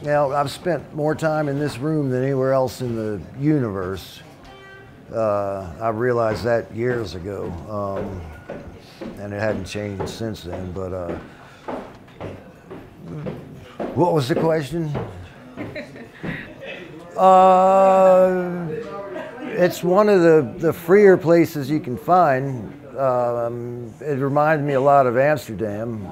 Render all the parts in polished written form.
Now, I've spent more time in this room than anywhere else in the universe. I realized that years ago, and it hadn't changed since then, but what was the question? It's one of the freer places you can find. It reminds me a lot of Amsterdam.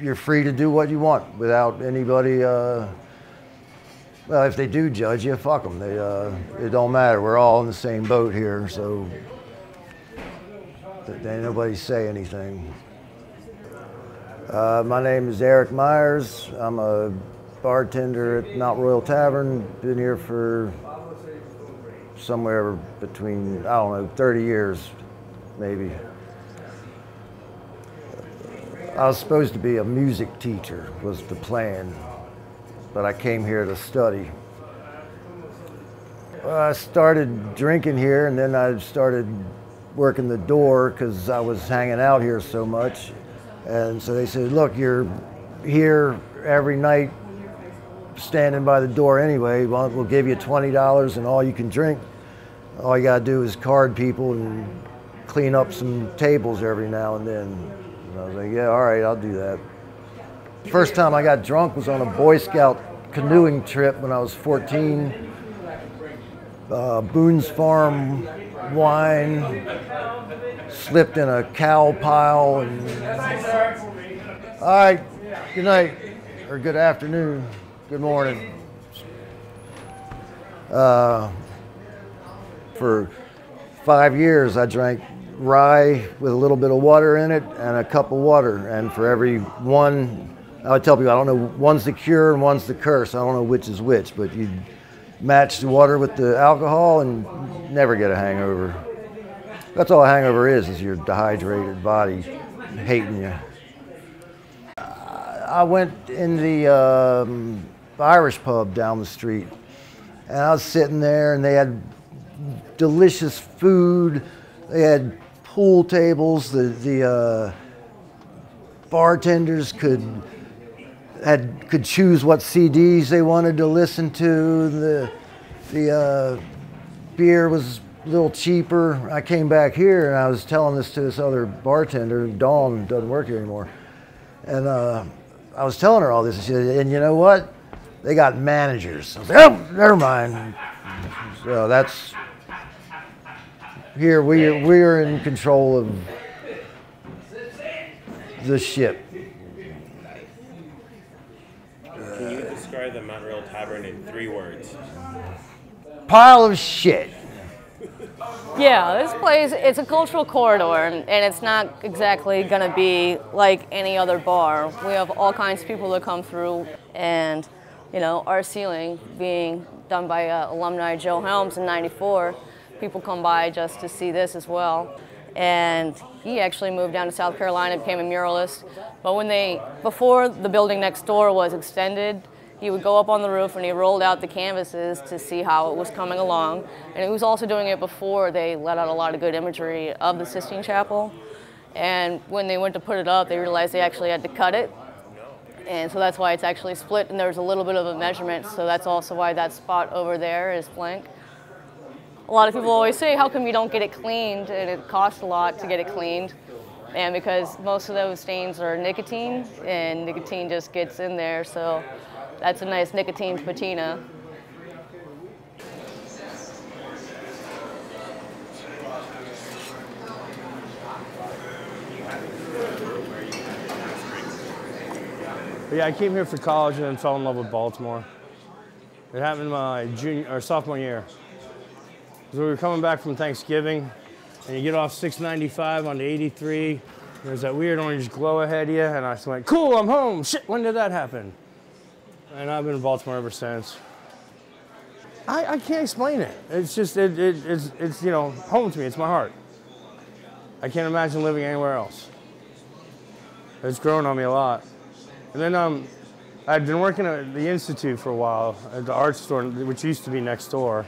You're free to do what you want without anybody, well, if they do judge you, fuck them. It don't matter. We're all in the same boat here, so ain't nobody say anything. My name is Eric Myers. I'm a bartender at Mount Royal Tavern. Been here for somewhere between, I don't know, 30 years, maybe. I was supposed to be a music teacher, was the plan, but I came here to study. I started drinking here, and then I started working the door because I was hanging out here so much. And so they said, look, you're here every night standing by the door anyway. Well, we'll give you $20 and all you can drink. All you gotta do is card people and clean up some tables every now and then. And I was like, yeah, all right, I'll do that. First time I got drunk was on a Boy Scout canoeing trip when I was 14. Boone's Farm wine, slipped in a cow pile. And all right, good night, or good afternoon, good morning. For 5 years, I drank rye with a little bit of water in it and a cup of water. And for every one, I would tell people, I don't know, one's the cure and one's the curse. I don't know which is which, but you match the water with the alcohol and never get a hangover. That's all a hangover is your dehydrated body hating you. I went in the Irish pub down the street, and I was sitting there, and they had delicious food. They had pool tables. The bartenders could choose what CDs they wanted to listen to. The beer was a little cheaper. I came back here and I was telling this to this other bartender, Dawn, doesn't work here anymore. And I was telling her all this, and she said, and you know what? They got managers. I was like, oh, never mind. So that's, here we're in control of the ship. Can you describe the Mount Royal Tavern in 3 words? Pile of shit. Yeah, this place, it's a cultural corridor, and it's not exactly going to be like any other bar. We have all kinds of people that come through, and, you know, our ceiling being done by alumni Joe Helms in '94, people come by just to see this as well. And he actually moved down to South Carolina, became a muralist. But before the building next door was extended, he would go up on the roof and he rolled out the canvases to see how it was coming along. And he was also doing it before they let out a lot of good imagery of the Sistine Chapel. And when they went to put it up, they realized they actually had to cut it. And so that's why it's actually split, and there's a little bit of a measurement, so that's also why that spot over there is blank. A lot of people always say, how come you don't get it cleaned? And it costs a lot to get it cleaned. And because most of those stains are nicotine, and nicotine just gets in there, so that's a nice nicotine patina. Yeah, I came here for college and then fell in love with Baltimore. It happened my sophomore year. So we were coming back from Thanksgiving, and you get off 695 on the 83. There's that weird orange glow ahead of you, and I just went, cool, I'm home. Shit, when did that happen? And I've been in Baltimore ever since. I can't explain it. It's just, it's you know, home to me. It's my heart. I can't imagine living anywhere else. It's grown on me a lot. And then I'd been working at the Institute for a while, at the art store, which used to be next door.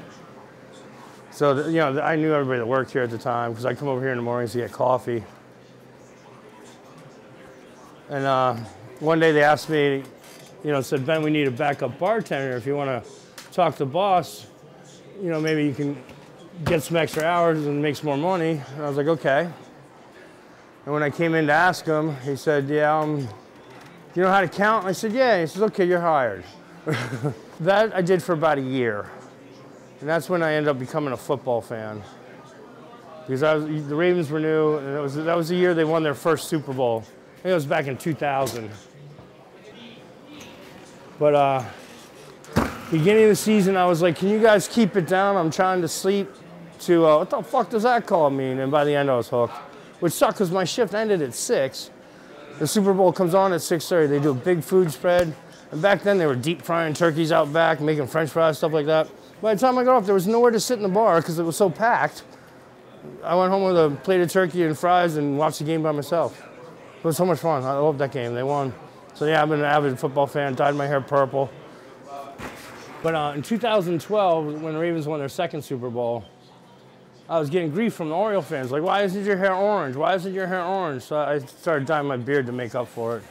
So, you know, I knew everybody that worked here at the time because I'd come over here in the mornings to get coffee. And one day they asked me you know, said, Ben, we need a backup bartender. If you want to talk to the boss, you know, maybe you can get some extra hours and make some more money. And I was like, okay. And when I came in to ask him, he said, yeah, you know how to count? And I said, yeah. And he says, okay, you're hired. That I did for about a year. And that's when I ended up becoming a football fan. Because the Ravens were new, and that was the year they won their first Super Bowl. I think it was back in 2000. But beginning of the season, I was like, can you guys keep it down? I'm trying to sleep. To what the fuck does that call mean? And by the end, I was hooked. Which sucked because my shift ended at 6. The Super Bowl comes on at 6:30. They do a big food spread. And back then, they were deep frying turkeys out back, making French fries, stuff like that. By the time I got off, there was nowhere to sit in the bar because it was so packed. I went home with a plate of turkey and fries and watched the game by myself. It was so much fun. I loved that game. They won. So yeah, I've been an avid football fan, dyed my hair purple. But in 2012, when the Ravens won their second Super Bowl, I was getting grief from the Oriole fans. Like, why isn't your hair orange? Why isn't your hair orange? So I started dyeing my beard to make up for it.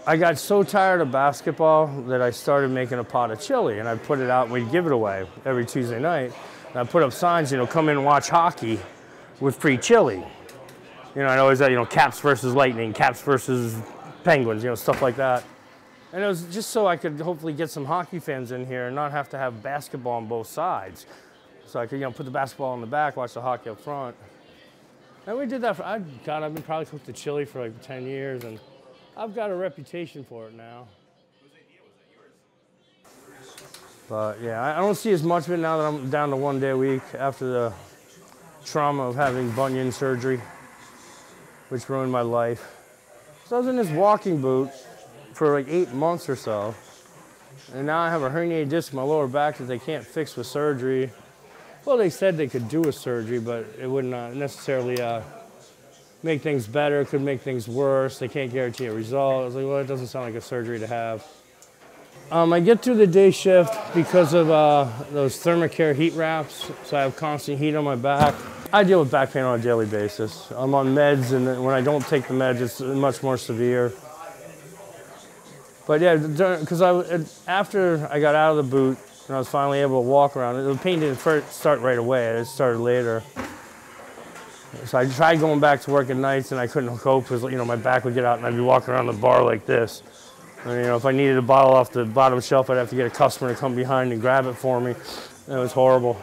I got so tired of basketball that I started making a pot of chili, and I'd put it out and we'd give it away every Tuesday night. And I put up signs, you know, come in and watch hockey with free chili. You know, I'd always have, you know, Caps versus Lightning, Caps versus Penguins, you know, stuff like that. And it was just so I could hopefully get some hockey fans in here and not have to have basketball on both sides. So I could, you know, put the basketball in the back, watch the hockey up front. And we did that for, God, I've been probably cooked the chili for like 10 years, and I've got a reputation for it now. But yeah, I don't see as much of it now that I'm down to 1 day a week after the trauma of having bunion surgery, which ruined my life. So I was in this walking boot for like 8 months or so. And now I have a herniated disc in my lower back that they can't fix with surgery. Well, they said they could do a surgery, but it would not necessarily make things better. It could make things worse. They can't guarantee a result. I was like, well, it doesn't sound like a surgery to have. I get through the day shift because of those Thermacare heat wraps, so I have constant heat on my back. I deal with back pain on a daily basis. I'm on meds, and when I don't take the meds, it's much more severe. But yeah, because after I got out of the boot and I was finally able to walk around, the pain didn't first start right away. It started later. So I tried going back to work at nights, and I couldn't cope because, you know, my back would get out and I'd be walking around the bar like this. And, you know, if I needed a bottle off the bottom shelf, I'd have to get a customer to come behind and grab it for me. And it was horrible.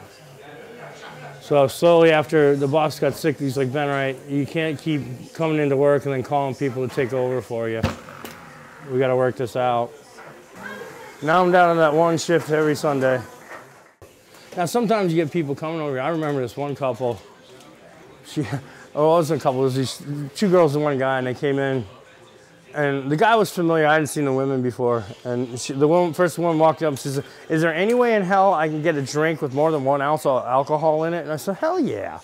So slowly after the boss got sick, he's like, Ben, all right, you can't keep coming into work and then calling people to take over for you. We got to work this out. Now I'm down to that one shift every Sunday. Now sometimes you get people coming over here. I remember this one couple. It wasn't a couple. It was these 2 girls and 1 guy, and they came in. And the guy was familiar. I hadn't seen the women before. And the first one walked up and says, is there any way in hell I can get a drink with more than 1 ounce of alcohol in it? And I said, hell yeah.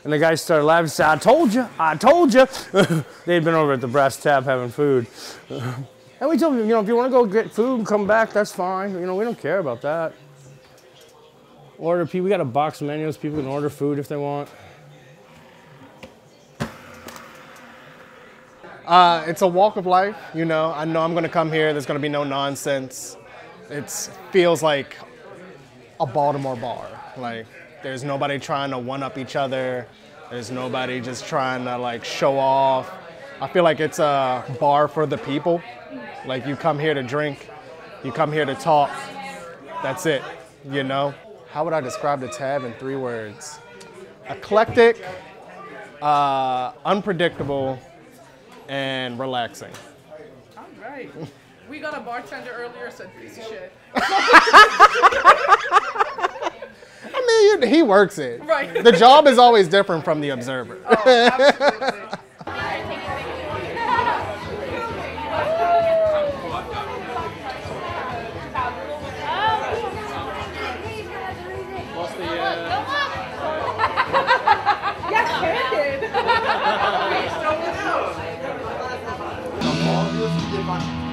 And the guy started laughing and said, I told you, I told you. They'd been over at the Brass Tap having food. And we told them, you know, if you want to go get food and come back, that's fine. You know, we don't care about that. We got a box of menus. People can order food if they want. It's a walk of life, you know. I know I'm going to come here. There's going to be no nonsense. It feels like a Baltimore bar. Like, there's nobody trying to one-up each other. There's nobody just trying to, like, show off. I feel like it's a bar for the people. Like, you come here to drink. You come here to talk. That's it, you know. How would I describe the tab in 3 words? Eclectic, unpredictable, and relaxing. All right. We got a bartender earlier, said piece of shit. I mean, he works it. Right. The job is always different from the observer. Oh, absolutely.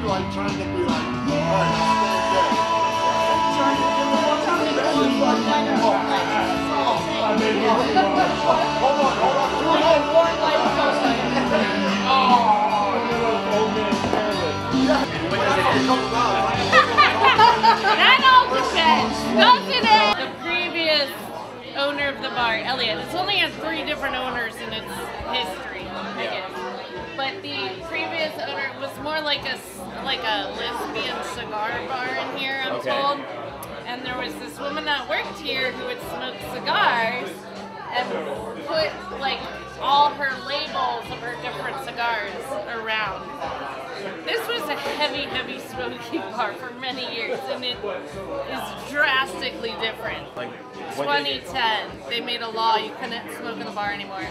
Like trying to be like, all right, hold on. bar, Elliot. It's only had 3 different owners in its history, I guess. But the previous owner was more like a lesbian cigar bar in here, I'm told. And there was this woman that worked here who would smoke cigars and put like all her labels of her different cigars around. This was a heavy smoking bar for many years, and it is drastically different. Like 2010, they made a law you couldn't smoke in the bar anymore.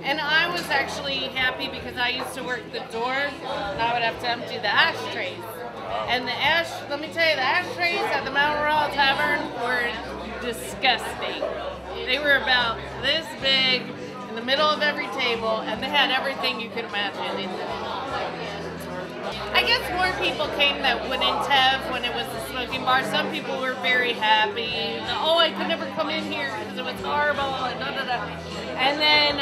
And I was actually happy because I used to work the door, and I would have to empty the ashtrays. And let me tell you, the ashtrays at the Mount Royal Tavern were disgusting. They were about this big in the middle of every table, and they had everything you could imagine in them. I guess more people came that wouldn't have when it was a smoking bar. Some people were very happy. Oh, I could never come in here because it was horrible and da da da. And then,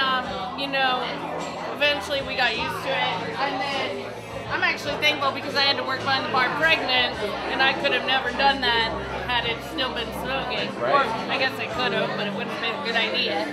eventually we got used to it. And then I'm actually thankful because I had to work behind the bar pregnant, and I could have never done that had it still been smoking. Right. Or I guess I could have, but it wouldn't have been a good idea.